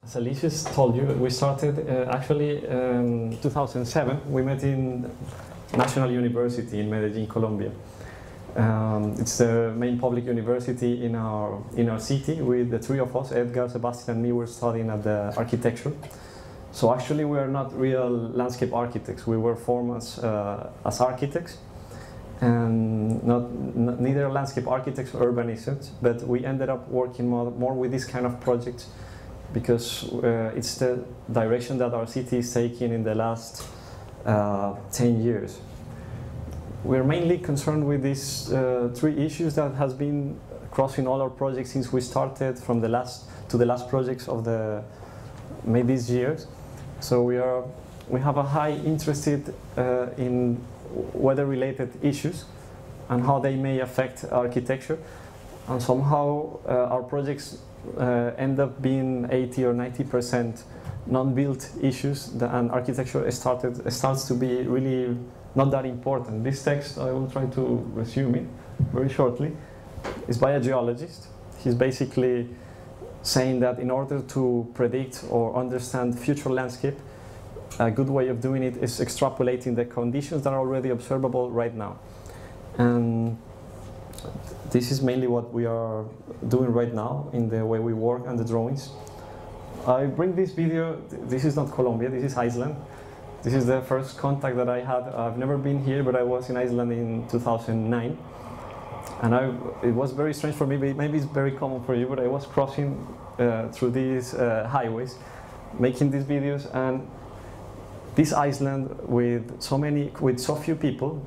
As Alicia's told you, we started actually 2007. We met in National University in Medellin, Colombia. It's the main public university in our city. With the three of us, Edgar, Sebastian, and me, were studying at the architecture. So actually, we are not real landscape architects. We were formed as architects, and neither landscape architects or urbanists. But we ended up working more with this kind of projects because it's the direction that our city is taking in the last 10 years. We're mainly concerned with these three issues that has been crossing all our projects since we started from the last projects of the made these years. So we have a high interest in weather-related issues and how they may affect architecture, and somehow our projects end up being 80 or 90% non-built issues, and architecture starts to be really not that important. This text, I will try to resume it very shortly, is by a geologist. He's basically saying that in order to predict or understand future landscape, a good way of doing it is extrapolating the conditions that are already observable right now. And this is mainly what we are doing right now in the way we work and the drawings. I bring this video, this is not Colombia, this is Iceland. This is the first contact that I had. I've never been here, but I was in Iceland in 2009. And it was very strange for me, maybe it's very common for you, but I was crossing through these highways, making these videos, and this Iceland with so few people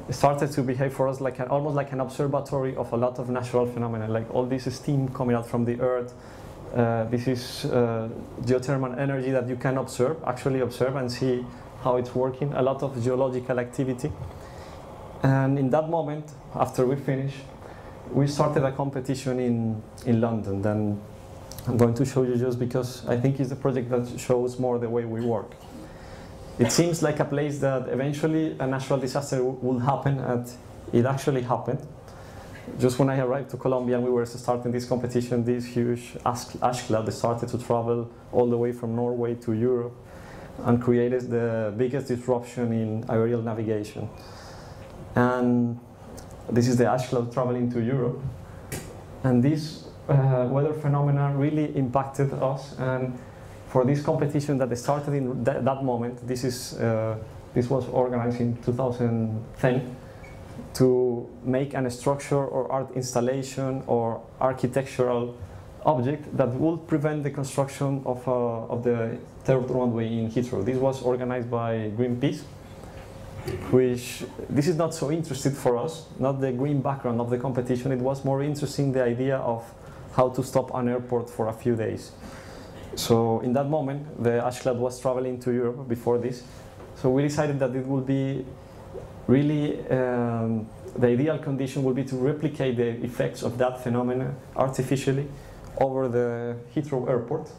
started to behave for us like almost like an observatory of a lot of natural phenomena, like all this steam coming out from the earth. This is geothermal energy that you can actually observe and see how it's working, a lot of geological activity. And in that moment, after we finished, we started a competition in London. Then I'm going to show you just because I think it's a project that shows more the way we work. It seems like a place that eventually a natural disaster will happen, and it actually happened. Just when I arrived to Colombia and we were starting this competition, this huge ash cloud started to travel all the way from Norway to Europe and created the biggest disruption in aerial navigation. And this is the ash cloud traveling to Europe. And this weather phenomena really impacted us. And for this competition that started in that moment, this was organized in 2010, to make a structure or art installation or architectural object that would prevent the construction of the third runway in Heathrow. This was organized by Greenpeace, which this is not so interested for us, not the green background of the competition. It was more interesting the idea of how to stop an airport for a few days. So in that moment, the ash cloud was traveling to Europe before this. So we decided that it would be really, the ideal condition would be to replicate the effects of that phenomenon artificially over the Heathrow airport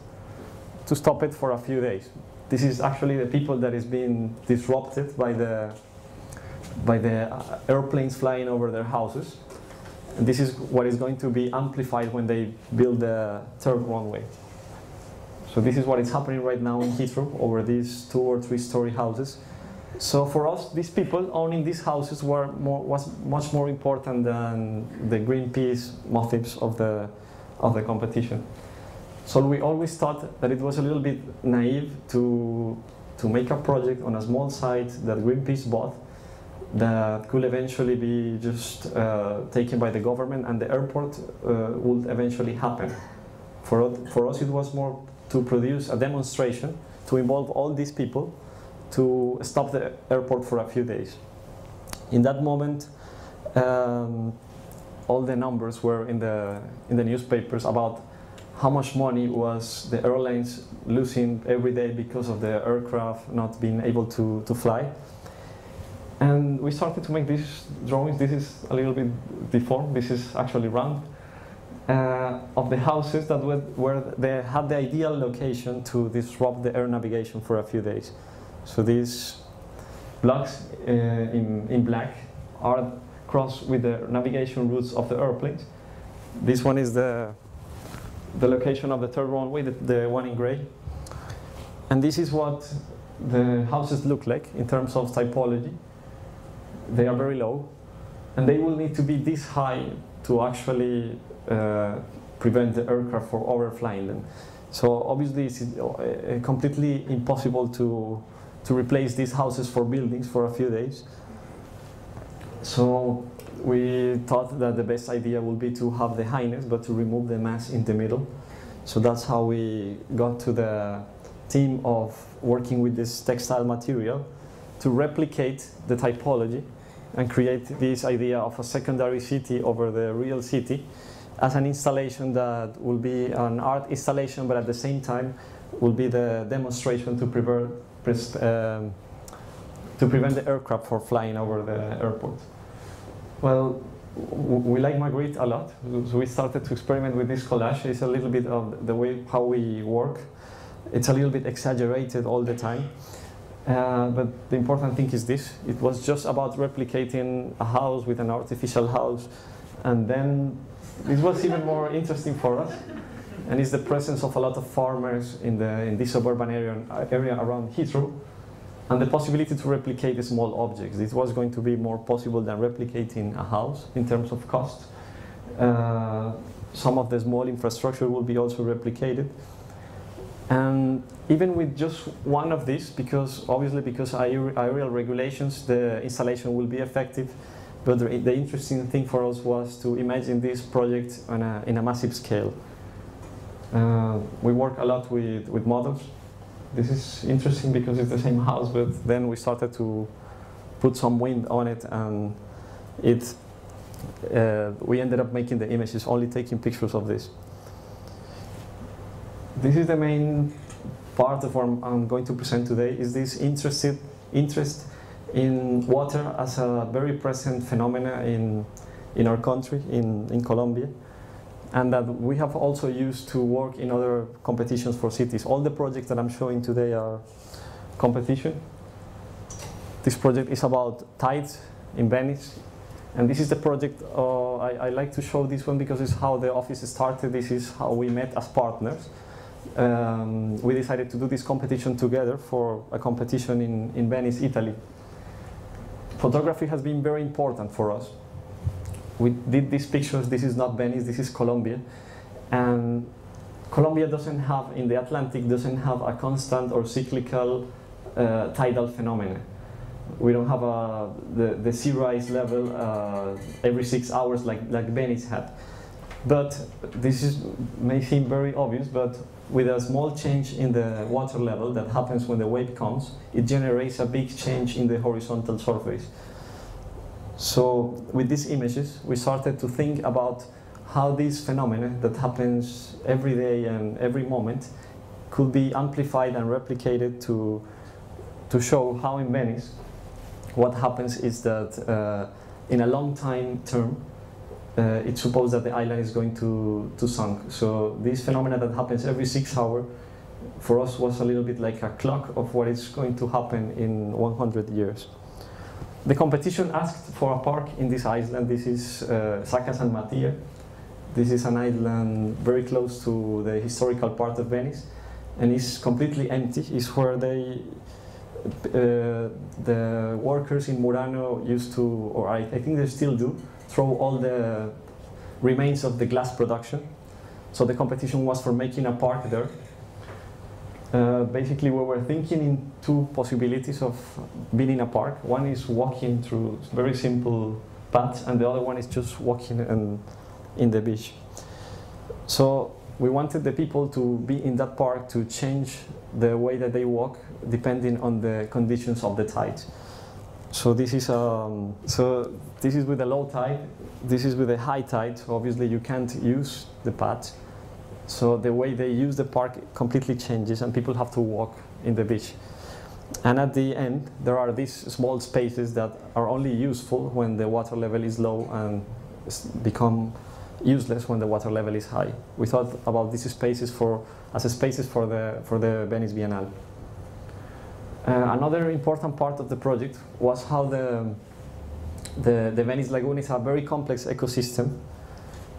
to stop it for a few days. This is actually the people that is being disrupted by the airplanes flying over their houses. And this is what is going to be amplified when they build the third runway. So this is what is happening right now in Heathrow over these 2 or 3 story houses. So for us, these people owning these houses was much more important than the Greenpeace motives of the competition. So we always thought that it was a little bit naive to make a project on a small site that Greenpeace bought that could eventually be just taken by the government, and the airport would eventually happen. For us, it was more to produce a demonstration to involve all these people to stop the airport for a few days. In that moment, all the numbers were in the newspapers about how much money was the airlines losing every day because of the aircraft not being able to fly. And we started to make these drawings. This is a little bit deformed. This is actually round. Of the houses that where they had the ideal location to disrupt the air navigation for a few days. So these blocks in black are crossed with the navigation routes of the airplanes. This one is the the location of the third runway, the one in gray. And this is what the houses look like in terms of typology. They are very low, and they will need to be this high to actually prevent the aircraft from overflying them. So obviously it's completely impossible to replace these houses for buildings for a few days. So we thought that the best idea would be to have the highness, but to remove the mass in the middle. So that's how we got to the theme of working with this textile material to replicate the typology and create this idea of a secondary city over the real city as an installation that will be an art installation, but at the same time will be the demonstration to prevent the aircraft from flying over the airport. Well, we like Magritte a lot, so we started to experiment with this collage. It's a little bit of the way how we work. It's a little bit exaggerated all the time. But the important thing is this. It was just about replicating a house with an artificial house. And then this was even more interesting for us. And it's the presence of a lot of farmers in this suburban area around Heathrow. And the possibility to replicate the small objects. This was going to be more possible than replicating a house in terms of cost. Some of the small infrastructure will be also replicated. And even with just one of these, because aerial regulations, the installation will be effective. But the interesting thing for us was to imagine this project in a massive scale. We work a lot with models. This is interesting because it's the same house, but then we started to put some wind on it, and we ended up making the images, only taking pictures of this. This is the main part of what I'm going to present today, is this interest in water as a very present phenomena in our country, in Colombia, and that we have also used to work in other competitions for cities. All the projects that I'm showing today are competition. This project is about tides in Venice, and this is the project, I like to show this one because it's how the office started. This is how we met as partners. We decided to do this competition together for a competition in Venice, Italy. Photography has been very important for us. We did these pictures. This is not Venice, this is Colombia. And Colombia doesn't have, in the Atlantic, doesn't have a constant or cyclical tidal phenomena. We don't have the sea rise level every 6 hours like Venice had. But this may seem very obvious, but with a small change in the water level that happens when the wave comes, it generates a big change in the horizontal surface. So with these images, we started to think about how this phenomenon that happens every day and every moment could be amplified and replicated to show how in Venice, what happens is that in a long time term, it's supposed that the island is going to sink. So this phenomena that happens every 6 hours, for us was a little bit like a clock of what is going to happen in 100 years. The competition asked for a park in this island. This is Sacca San Mattia. This is an island very close to the historical part of Venice, and it's completely empty. It's where the workers in Murano used to, or I think they still do, throw all the remains of the glass production. So the competition was for making a park there. Basically, we were thinking in two possibilities of being in a park. One is walking through very simple paths, and the other one is just walking in the beach. So we wanted the people to be in that park to change the way that they walk depending on the conditions of the tide. So this is with a low tide. This is with a high tide. So obviously you can't use the path. So the way they use the park completely changes, and people have to walk in the beach. And at the end, there are these small spaces that are only useful when the water level is low and become useless when the water level is high. We thought about these spaces as spaces for the Venice Biennale. Another important part of the project was how the Venice Lagoon is a very complex ecosystem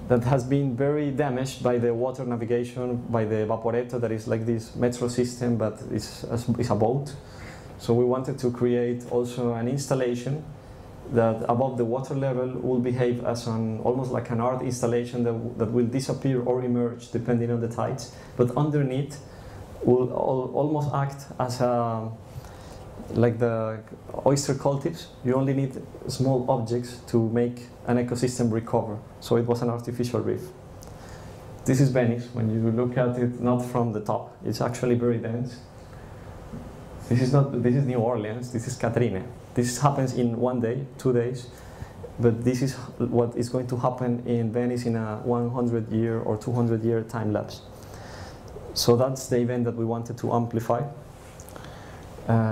that has been very damaged by the water navigation, by the Vaporetto, that is like this metro system, but it's a boat. So we wanted to create also an installation that above the water level will behave as almost like an art installation that will disappear or emerge depending on the tides, but underneath will almost act as like the oyster cultives. You only need small objects to make an ecosystem recover. So it was an artificial reef. This is Venice. When you look at it, not from the top, it's actually very dense. This is New Orleans. This is Katrina. This happens in 1 day, 2 days, but this is what is going to happen in Venice in a 100-year or 200-year time lapse. So that's the event that we wanted to amplify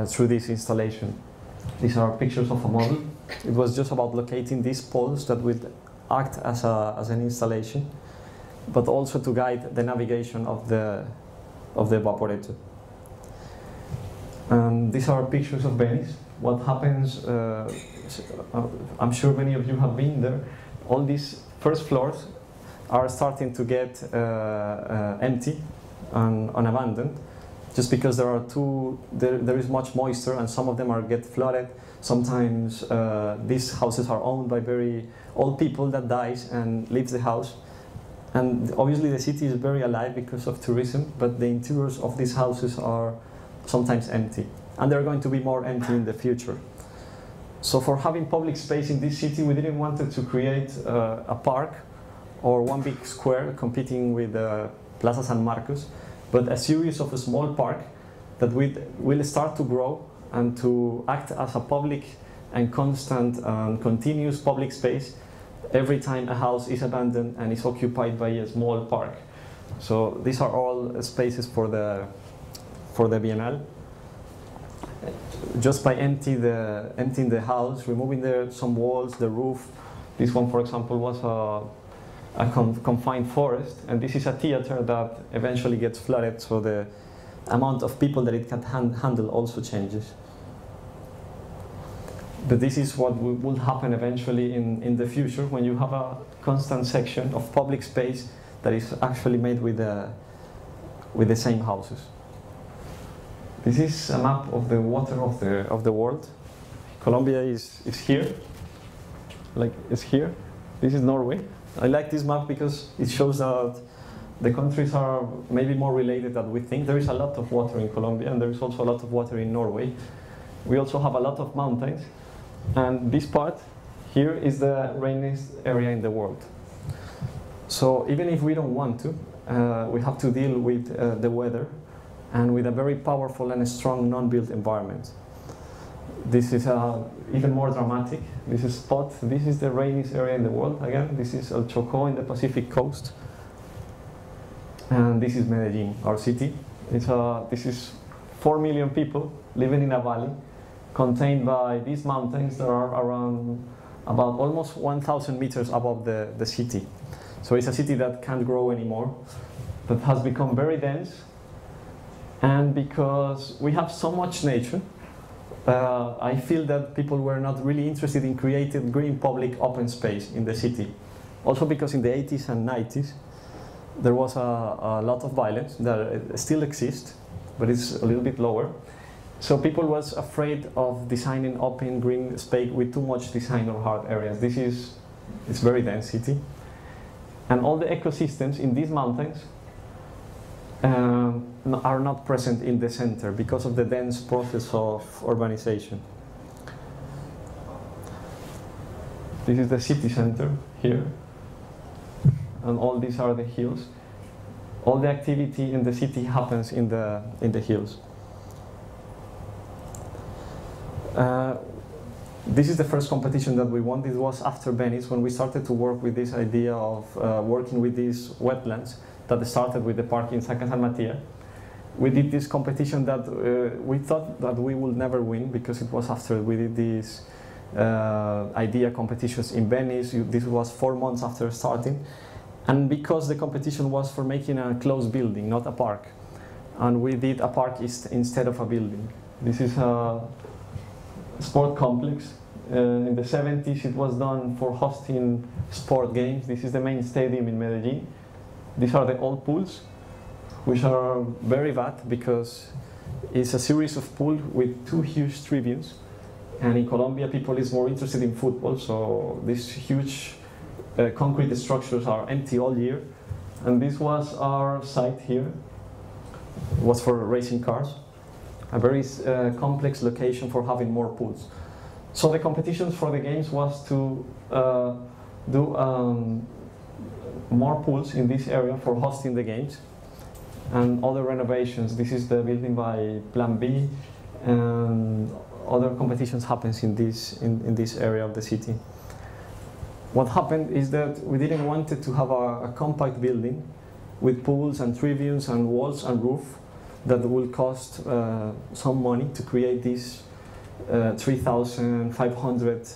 through this installation. These are pictures of a model. It was just about locating these poles that would act as an installation, but also to guide the navigation of the Vaporetto. These are pictures of Venice. What happens, I'm sure many of you have been there, all these first floors are starting to get empty and abandoned, just because there is much moisture and some of them get flooded. Sometimes these houses are owned by very old people that dies and leaves the house. And obviously the city is very alive because of tourism, but the interiors of these houses are sometimes empty. And they're going to be more empty in the future. So for having public space in this city, we didn't want to create a park or one big square competing with Plaza San Marcos, but a series of a small park that will start to grow and to act as a public and constant and continuous public space every time a house is abandoned and is occupied by a small park. So these are all spaces for the Biennale. Just by emptying the house, removing some walls, the roof. This one, for example, was a confined forest, and this is a theater that eventually gets flooded, so the amount of people that it can handle also changes. But this is what will happen eventually in the future, when you have a constant section of public space that is actually made with the same houses. This is a map of the water of the world. Colombia is here, like it's here. This is Norway. I like this map because it shows that the countries are maybe more related than we think. There is a lot of water in Colombia, and there is also a lot of water in Norway. We also have a lot of mountains, and this part here is the rainiest area in the world. So even if we don't want to, we have to deal with the weather and with a very powerful and strong non-built environment. This is even more dramatic. This is the rainiest area in the world. Again, this is El Chocó in the Pacific coast. And this is Medellin, our city. This is 4 million people living in a valley contained by these mountains that are around about almost 1,000 meters above the city. So it's a city that can't grow anymore, that has become very dense. And because we have so much nature, I feel that people were not really interested in creating green public open space in the city. Also because in the 80s and 90s, there was a lot of violence that still exists, but it's a little bit lower. So people was afraid of designing open green space with too much design or hard areas. It's very dense city. And all the ecosystems in these mountains are not present in the center because of the dense process of urbanization. This is the city center here, and all these are the hills. All the activity in the city happens in the hills. This is the first competition that we won. This was after Venice, when we started to work with this idea of working with these wetlands that started with the park in San Matías. We did this competition that we thought that we would never win, because it was after we did these idea competitions in Venice. This was 4 months after starting. And because the competition was for making a closed building, not a park. And we did a park instead of a building. This is a sport complex In the 70s, it was done for hosting sport games. This is the main stadium in Medellin. These are the old pools, which are very bad because it's a series of pools with 2 huge tribunes. And in Colombia, people is more interested in football, so these huge concrete structures are empty all year. And this was our site here. It was for racing cars. A very complex location for having more pools. So the competitions for the games was to do more pools in this area for hosting the games and other renovations. This is the building by Plan B, and other competitions happens in this area of the city. What happened is that we didn't want to have a compact building with pools and tribunes and walls and roof that will cost some money to create this 3,500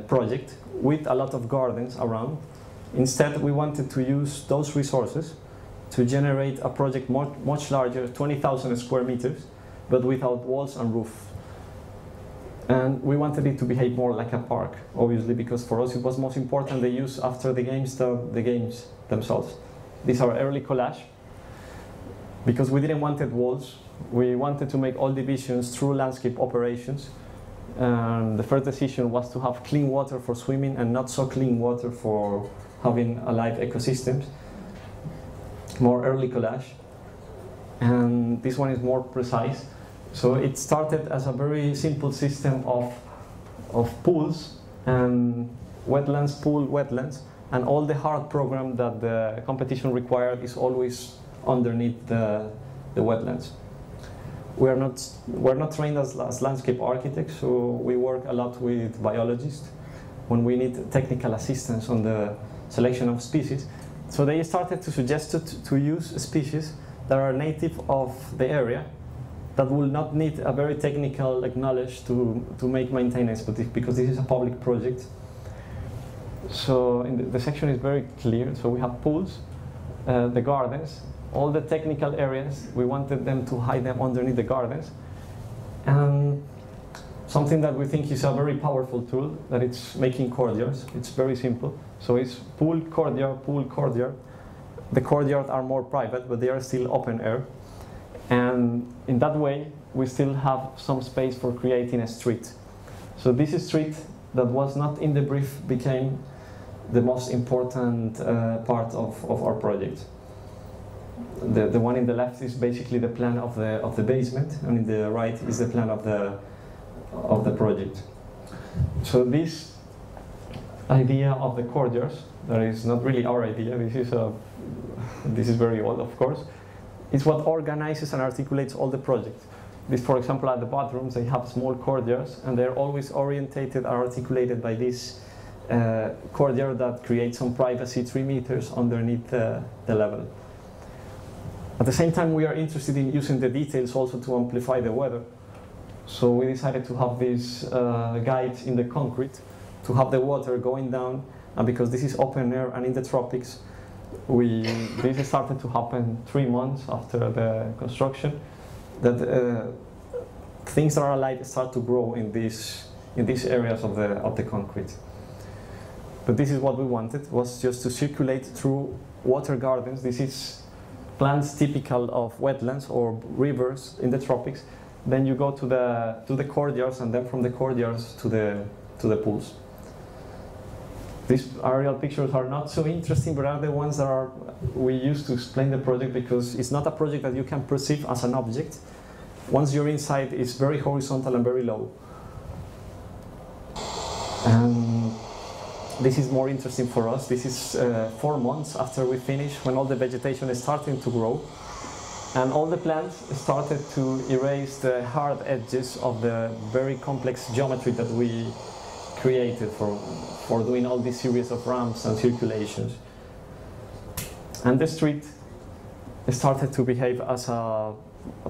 project with a lot of gardens around. Instead, we wanted to use those resources to generate a project much larger, 20,000 square meters, but without walls and roof. And we wanted it to behave more like a park, obviously, because for us it was most important the use after the games, the games themselves. These are early collage, because we didn't want walls. We wanted to make all divisions through landscape operations. And the first decision was to have clean water for swimming and not so clean water for having alive ecosystems. More early collage. And this one is more precise. So it started as a very simple system of pools and wetlands, pool wetlands, and all the hard program that the competition required is always underneath the wetlands. We're not trained as landscape architects, so we work a lot with biologists when we need technical assistance on the selection of species. So they started to suggest to use species that are native of the area, that will not need a very technical knowledge to make maintenance, because this is a public project. So the section is very clear. So we have pools, the gardens, all the technical areas. We wanted them to hide them underneath the gardens. And something that we think is a very powerful tool, that it's making courtyards. It's very simple. So it's pool, courtyard, pool, courtyard. The courtyards are more private, but they are still open air. And in that way, we still have some space for creating a street. So this street that was not in the brief became the most important part of our project. The one in the left is basically the plan of the basement, and in the right is the plan of the project. So this idea of the courtyards, that is not really our idea. This is very old, of course. It's what organizes and articulates all the projects. This, for example, at the bathrooms, they have small courtyards, and they're always orientated and articulated by this courtyard that creates some privacy 3 meters underneath the level. At the same time, we are interested in using the details also to amplify the weather. So we decided to have these guides in the concrete, to have the water going down, and because this is open air and in the tropics, this started to happen 3 months after the construction, that things that are alive start to grow in these areas of the concrete. But this is what we wanted, was just to circulate through water gardens. This is plants typical of wetlands or rivers in the tropics. Then you go to the courtyards, and then from the courtyards to the pools. These aerial pictures are not so interesting, but are the ones that we use to explain the project, because it's not a project that you can perceive as an object. Once you're inside, it's very horizontal and very low. And this is more interesting for us. This is 4 months after we finish, when all the vegetation is starting to grow. And all the plants started to erase the hard edges of the very complex geometry that we created for doing all this series of ramps and circulations. And the street started to behave as a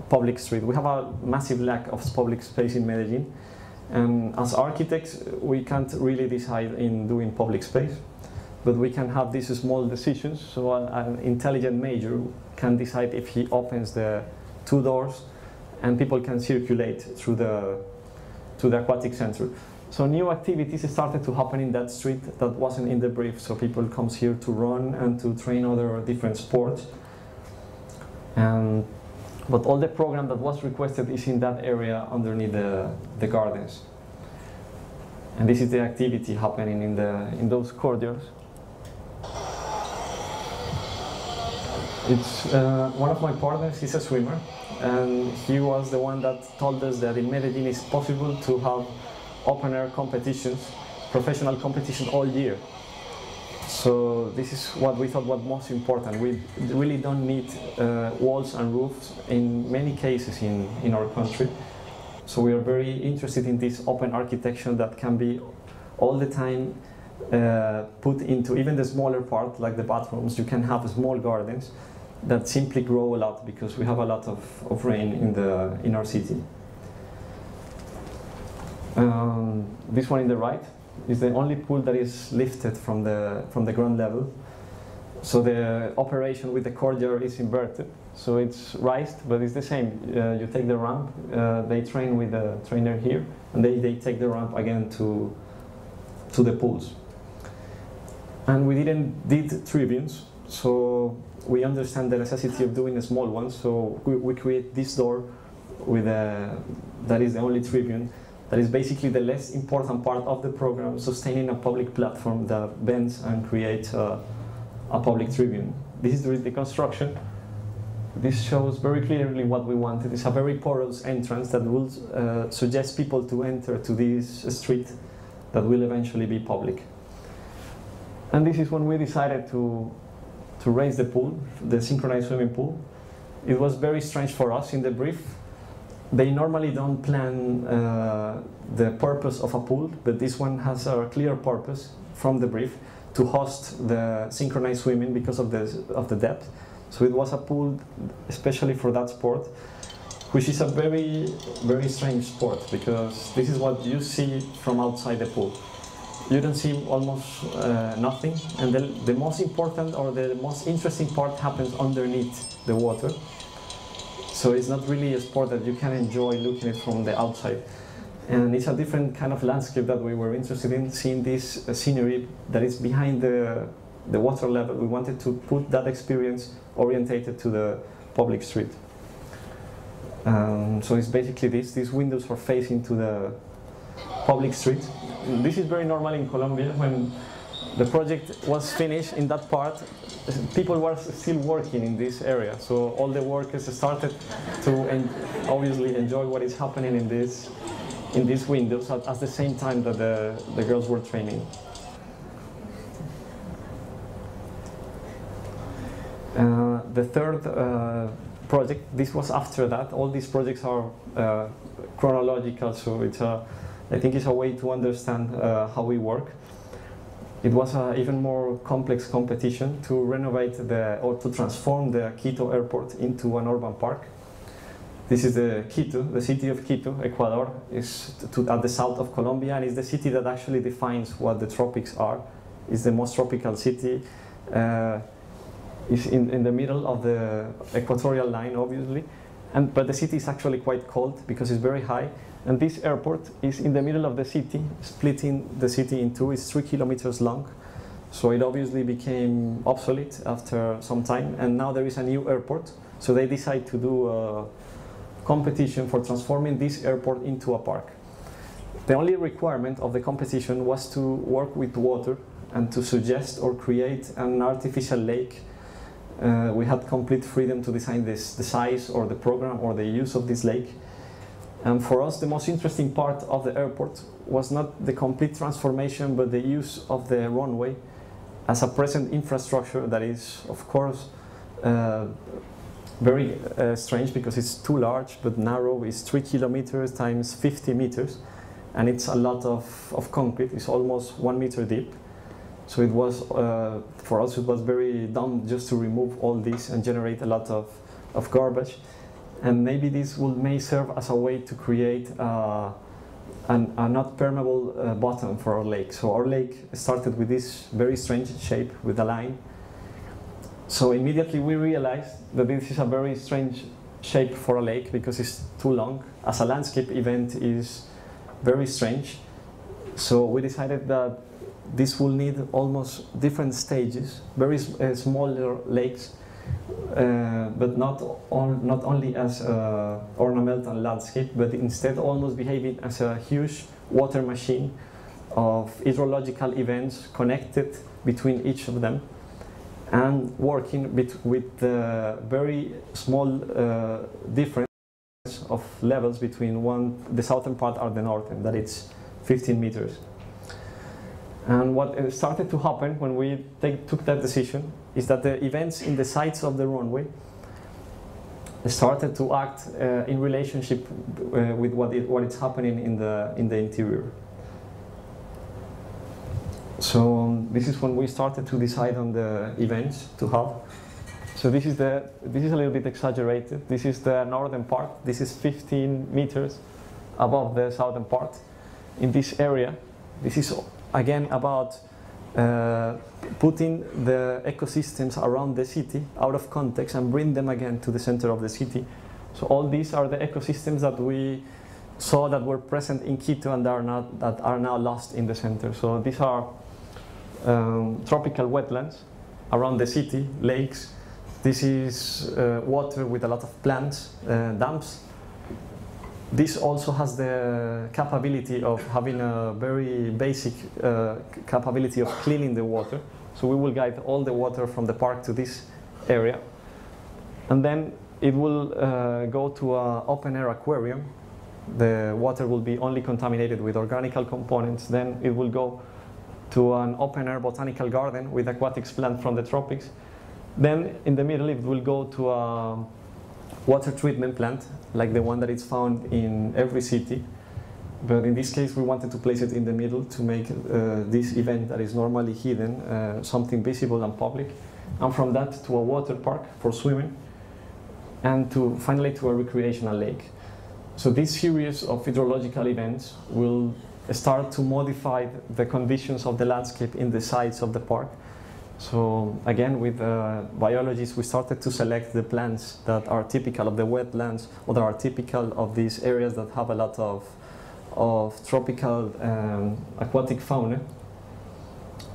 public street. We have a massive lack of public space in Medellin. And as architects, we can't really decide in doing public space, but we can have these small decisions. So an intelligent major can decide if he opens the 2 doors and people can circulate through the aquatic center. So new activities started to happen in that street that wasn't in the brief. So people comes here to run and to train other different sports. But all the program that was requested is in that area underneath the gardens. And this is the activity happening in those corridors. It's one of my partners is a swimmer, and he was the one that told us that in Medellin it's possible to have open air competitions, professional competition all year. So this is what we thought was most important. We really don't need walls and roofs in many cases in our country. So we are very interested in this open architecture that can be all the time put into even the smaller part, like the bathrooms. You can have small gardens that simply grow a lot because we have a lot of rain in our city. This one in the right is the only pool that is lifted from the ground level. So the operation with the courtyard is inverted. So it's raised, but it's the same. You take the ramp, they train with the trainer here, and they take the ramp again to the pools. And we did tribunes, so we understand the necessity of doing a small one. So we create this door with that is the only tribune. That is basically the less important part of the program, sustaining a public platform that bends and creates a public tribune. This is the construction. This shows very clearly what we wanted. It's a very porous entrance that will suggest people to enter to this street that will eventually be public. And this is when we decided to raise the pool, the synchronized swimming pool. It was very strange for us in the brief. They normally don't plan the purpose of a pool, but this one has a clear purpose from the brief to host the synchronized swimming because of the depth. So it was a pool especially for that sport, which is a very, very strange sport because this is what you see from outside the pool. You don't see almost nothing, and the most important or the most interesting part happens underneath the water. So it's not really a sport that you can enjoy looking at from the outside. And it's a different kind of landscape that we were interested in, seeing this scenery that is behind the water level. We wanted to put that experience orientated to the public street. So it's basically this. These windows are facing to the public street. This is very normal in Colombia. When the project was finished in that part, people were still working in this area. So all the workers started to obviously enjoy what is happening in these windows at the same time that the girls were training. The third project, this was after that. All these projects are chronological, so I think it's a way to understand how we work. It was an even more complex competition to renovate or to transform the Quito airport into an urban park. This is the city of Quito, Ecuador, is at the south of Colombia, and is the city that actually defines what the tropics are. It's the most tropical city. It's in the middle of the equatorial line, obviously, but the city is actually quite cold because it's very high. And this airport is in the middle of the city, splitting the city in two. It's 3 kilometers long, so it obviously became obsolete after some time. And now there is a new airport, so they decide to do a competition for transforming this airport into a park. The only requirement of the competition was to work with water and to suggest or create an artificial lake. We had complete freedom to design the size or the program or the use of this lake. And for us, the most interesting part of the airport was not the complete transformation, but the use of the runway as a present infrastructure that is, of course, very strange because it's too large, but narrow. It's 3 kilometers times 50 meters, and it's a lot of concrete. It's almost 1 meter deep. So it was, for us, it was very dumb just to remove all this and generate a lot of garbage. And maybe this may serve as a way to create a not permeable bottom for our lake. So our lake started with this very strange shape with a line. So immediately we realized that this is a very strange shape for a lake because it's too long. As a landscape event is very strange. So we decided that this will need almost different stages, very smaller lakes, but not only as ornamental landscape, but instead almost behaving as a huge water machine of hydrological events connected between each of them, and working with very small difference of levels between the southern part and the northern, that it's 15 meters. And what started to happen when we took that decision is that the events in the sides of the runway started to act in relationship with what is happening in the interior. So this is when we started to decide on the events to have. So this is a little bit exaggerated. This is the northern part. This is 15 meters above the southern part. In this area, this is again about putting the ecosystems around the city out of context and bring them again to the center of the city. So all these are the ecosystems that we saw that were present in Quito and that are now lost in the center. So these are tropical wetlands around the city, lakes. This is water with a lot of plants, dams. This also has the capability of having a very basic capability of cleaning the water. So we will guide all the water from the park to this area. And then it will go to an open-air aquarium. The water will be only contaminated with organic components. Then it will go to an open-air botanical garden with aquatic plants from the tropics. Then in the middle it will go to a water treatment plant, like the one that is found in every city. But in this case we wanted to place it in the middle to make this event that is normally hidden something visible and public. And from that to a water park for swimming, and finally to a recreational lake. So this series of hydrological events will start to modify the conditions of the landscape in the sides of the park. So again, with biologists, we started to select the plants that are typical of the wetlands or that are typical of these areas that have a lot of tropical aquatic fauna.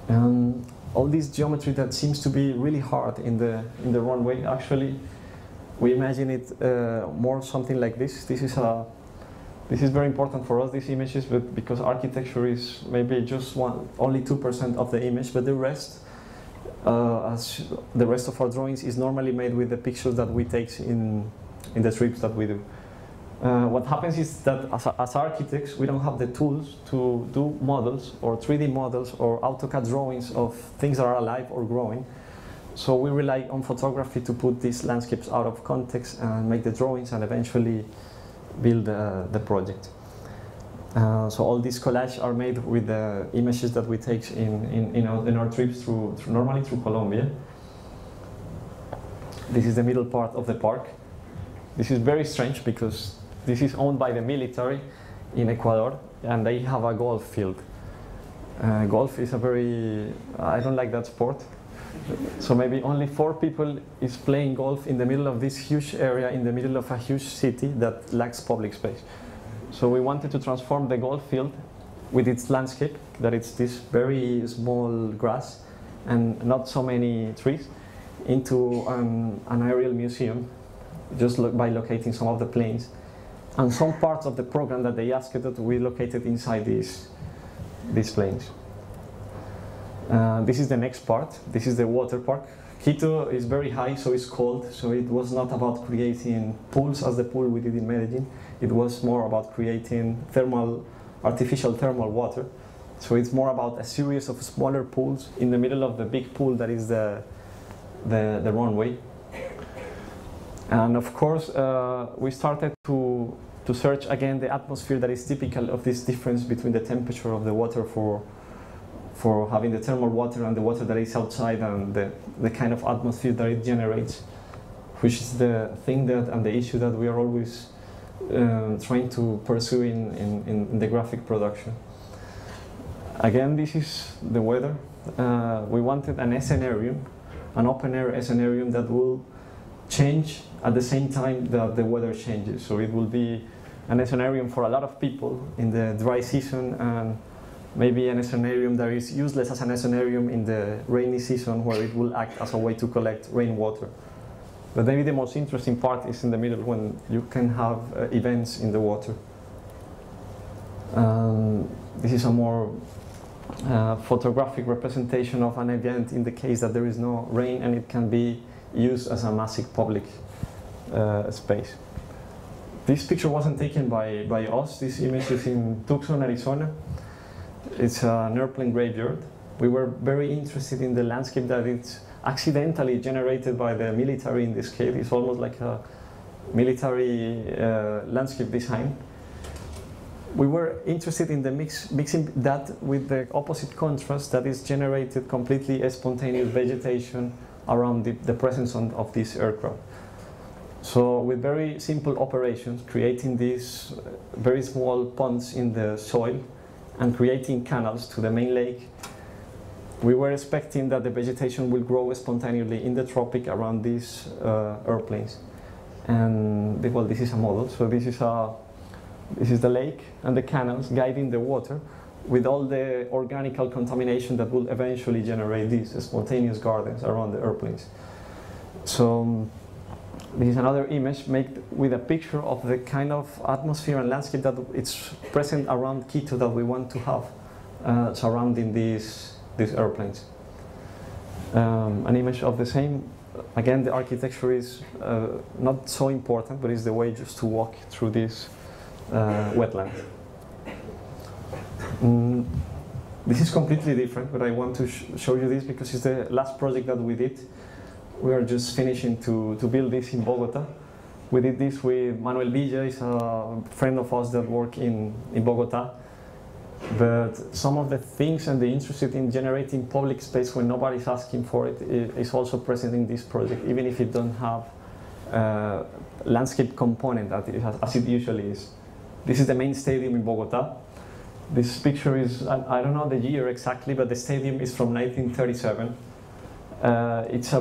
And all this geometry that seems to be really hard in the runway, actually, we imagine it more something like this. This is very important for us, these images, but because architecture is maybe just only 2% of the image, but the rest, as the rest of our drawings, is normally made with the pictures that we take in the trips that we do. What happens is that as architects, we don't have the tools to do models or 3D models or AutoCAD drawings of things that are alive or growing. So we rely on photography to put these landscapes out of context and make the drawings and eventually build the project. So all these collages are made with the images that we take in our trips normally through Colombia. This is the middle part of the park. This is very strange because this is owned by the military in Ecuador, and they have a golf field. Golf is I don't like that sport. So maybe only 4 people is playing golf in the middle of this huge area, in the middle of a huge city that lacks public space. So we wanted to transform the golf field with its landscape, that it's this very small grass and not so many trees, into an aerial museum, just by locating some of the planes. And some parts of the program that they asked that we located inside these planes. This is the next part. This is the water park. Quito is very high, so it's cold. So it was not about creating pools as the pool we did in Medellin. It was more about creating artificial thermal water. So it's more about a series of smaller pools in the middle of the big pool that is the runway. And of course, we started to search again the atmosphere that is typical of this difference between the temperature of the water for having the thermal water and the water that is outside, and the kind of atmosphere that it generates, which is the thing and the issue that we are always trying to pursue in the graphic production. Again, this is the weather. We wanted an scenarium, an open-air scenarium that will change at the same time that the weather changes. So it will be an scenarium for a lot of people in the dry season and maybe an scenarium that is useless as an scenarium in the rainy season, where it will act as a way to collect rainwater. But maybe the most interesting part is in the middle, when you can have events in the water. This is a more photographic representation of an event in the case that there is no rain, and it can be used as a massive public space. This picture wasn't taken by us. This image is in Tucson, Arizona. It's an airplane graveyard. We were very interested in the landscape that it's accidentally generated by the military in this case. It's almost like a military landscape design. We were interested in the mixing that with the opposite contrast that is generated completely spontaneous vegetation around the presence of this aircraft. So with very simple operations, creating these very small ponds in the soil and creating canals to the main lake, we were expecting that the vegetation will grow spontaneously in the tropic around these airplanes. And well, this is a model. So this is the lake and the canals guiding the water with all the organic contamination that will eventually generate these spontaneous gardens around the airplanes. So this is another image made with a picture of the kind of atmosphere and landscape that it's present around Quito that we want to have surrounding these airplanes. An image of the same. Again, the architecture is not so important, but it's the way just to walk through this wetland. This is completely different, but I want to show you this because it's the last project that we did. We are just finishing to build this in Bogota. We did this with Manuel Villa, is a friend of us that work in Bogota. But some of the things and the interest in generating public space when nobody's asking for it is also present in this project, even if it don't have landscape component as it usually is. This is the main stadium in Bogota. This picture is, I don't know the year exactly, but the stadium is from 1937. It's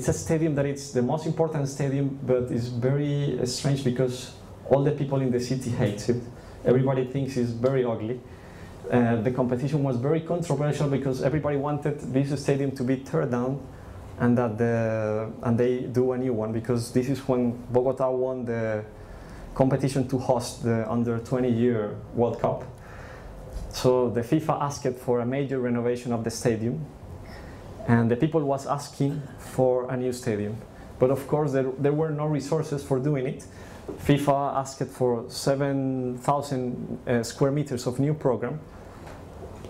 a stadium that it's the most important stadium, but it's very strange because all the people in the city hate it. Everybody thinks it's very ugly. The competition was very controversial because everybody wanted this stadium to be torn down and that they do a new one, because this is when Bogota won the competition to host the under 20-year World Cup. So the FIFA asked for a major renovation of the stadium, and the people was asking for a new stadium. But of course there were no resources for doing it. FIFA asked for 7,000 square meters of new program.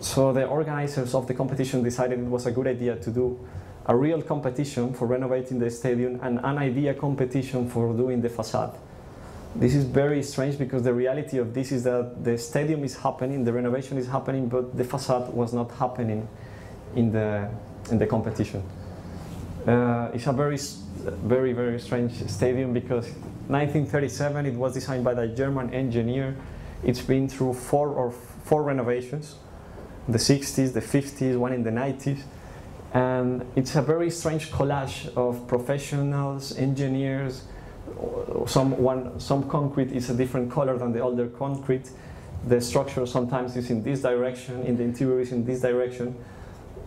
So the organizers of the competition decided it was a good idea to do a real competition for renovating the stadium and an idea competition for doing the facade. This is very strange because the reality of this is that the stadium is happening, the renovation is happening, but the facade was not happening in the competition. It's a very strange stadium because 1937 it was designed by the German engineer. It's been through four renovations, the 60s, the 50s, one in the 90s. And it's a very strange collage of professionals, engineers. Some concrete is a different color than the older concrete. The structure sometimes is in this direction, in the interior is in this direction.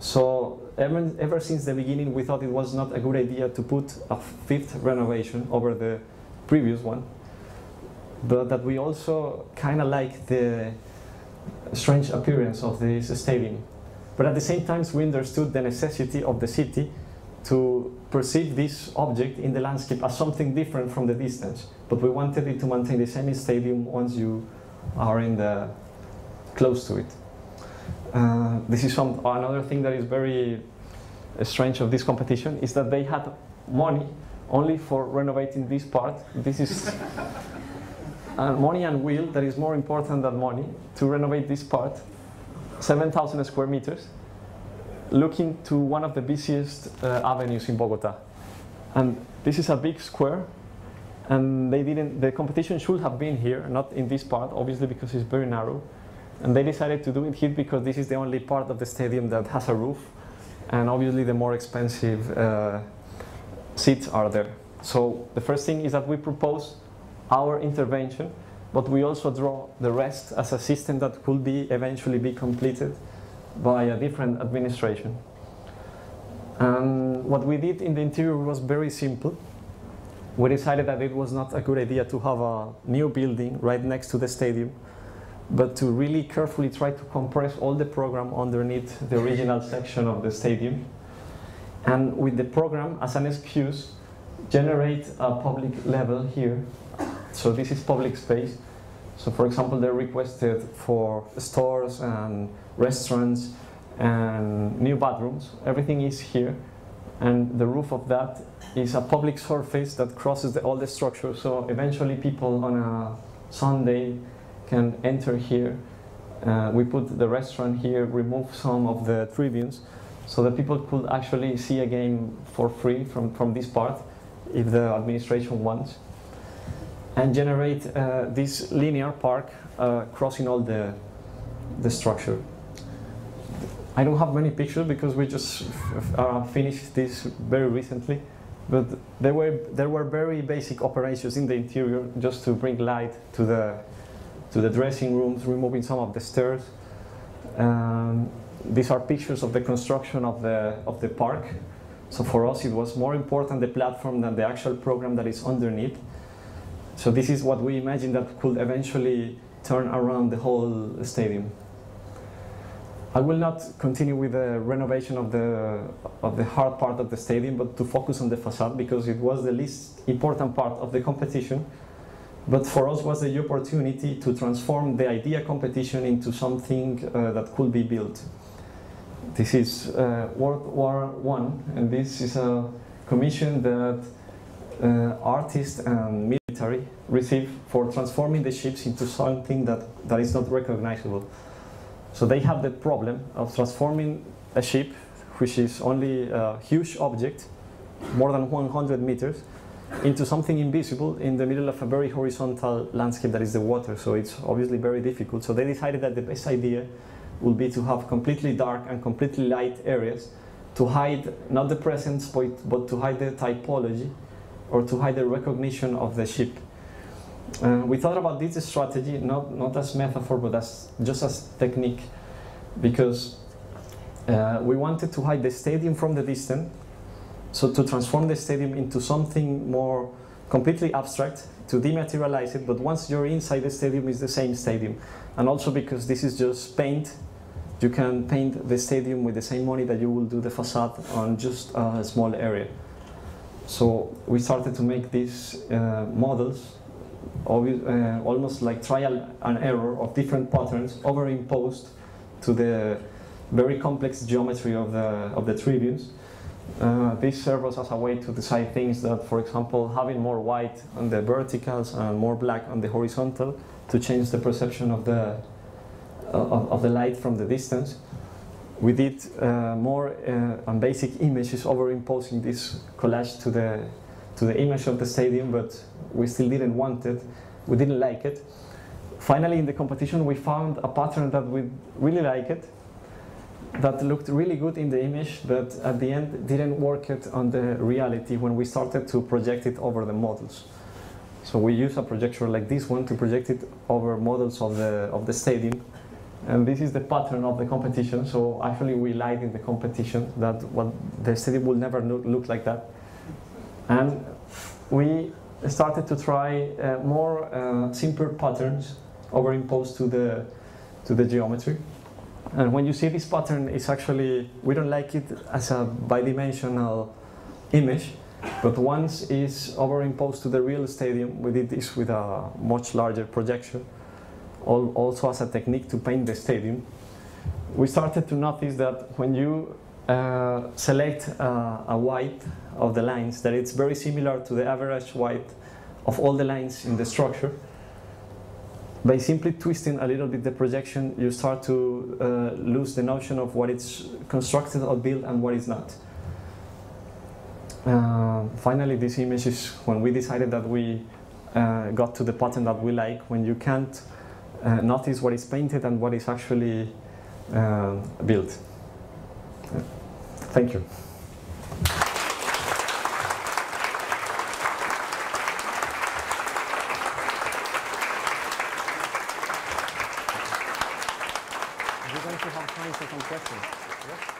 So ever since the beginning we thought it was not a good idea to put a fifth renovation over the previous one, but that we also kind of like the strange appearance of this stadium. But at the same time we understood the necessity of the city to perceive this object in the landscape as something different from the distance. But we wanted it to maintain the same stadium once you are close to it. This is another thing that is very strange of this competition, is that they had money only for renovating this part. This is money and will that is more important than money to renovate this part, 7,000 square meters, looking to one of the busiest avenues in Bogota. And this is a big square, and the competition should have been here, not in this part, obviously, because it's very narrow. And they decided to do it here because this is the only part of the stadium that has a roof, and obviously the more expensive seats are there. So the first thing is that we propose our intervention but we also draw the rest as a system that could be eventually be completed by a different administration. And what we did in the interior was very simple. We decided that it was not a good idea to have a new building right next to the stadium, but to really carefully try to compress all the program underneath the original section of the stadium. And with the program as an excuse, generate a public level here. So this is public space. So for example, they requested for stores and restaurants and new bathrooms. Everything is here. And the roof of that is a public surface that crosses all the structure. So eventually people on a Sunday can enter here. We put the restaurant here, remove some of the tribunes, so that people could actually see a game for free from this part, if the administration wants, and generate this linear park crossing all the structure. I don't have many pictures because we just finished this very recently, but there were very basic operations in the interior just to bring light to the dressing rooms, removing some of the stairs. These are pictures of the construction of the park. So for us it was more important the platform than the actual program that is underneath. So this is what we imagined that could eventually turn around the whole stadium. I will not continue with the renovation of the hard part of the stadium, but to focus on the facade because it was the least important part of the competition. But for us was the opportunity to transform the idea competition into something that could be built. This is World War I, and this is a commission that artists and military receive for transforming the ships into something that is not recognizable. So they have the problem of transforming a ship, which is only a huge object, more than 100 meters, into something invisible in the middle of a very horizontal landscape that is the water. So it's obviously very difficult. So they decided that the best idea would be to have completely dark and completely light areas to hide not the presence but to hide the typology or to hide the recognition of the ship. We thought about this strategy not as metaphor but just as technique, because we wanted to hide the stadium from the distance, so to transform the stadium into something more completely abstract, to dematerialize it, but once you're inside the stadium it's the same stadium. And also because this is just paint, you can paint the stadium with the same money that you will do the facade on just a small area. So we started to make these models, almost like trial and error of different patterns overimposed to the very complex geometry of the tribunes. This serves us as a way to decide things that, for example, having more white on the verticals and more black on the horizontal to change the perception of the light from the distance. We did more on basic images overimposing this collage to the image of the stadium, but we still didn't want it. We didn't like it. Finally, in the competition, we found a pattern that we really liked, that looked really good in the image, but at the end didn't work it on the reality when we started to project it over the models. So we use a projector like this one to project it over models of the stadium. And this is the pattern of the competition. So actually we lied in the competition that the stadium will never look like that. And we started to try more simpler patterns overimposed to the geometry. And when you see this pattern, it's actually, we don't like it as a bidimensional image, but once it's overimposed to the real stadium, we did this with a much larger projection, also as a technique to paint the stadium. We started to notice that when you select a white of the lines, that it's very similar to the average white of all the lines in the structure. By simply twisting a little bit the projection, you start to lose the notion of what it's constructed or built and what is not. Finally, this image is when we decided that we got to the pattern that we like, when you can't notice what is painted and what is actually built. Thank you. we're going to have time for some questions. Yes?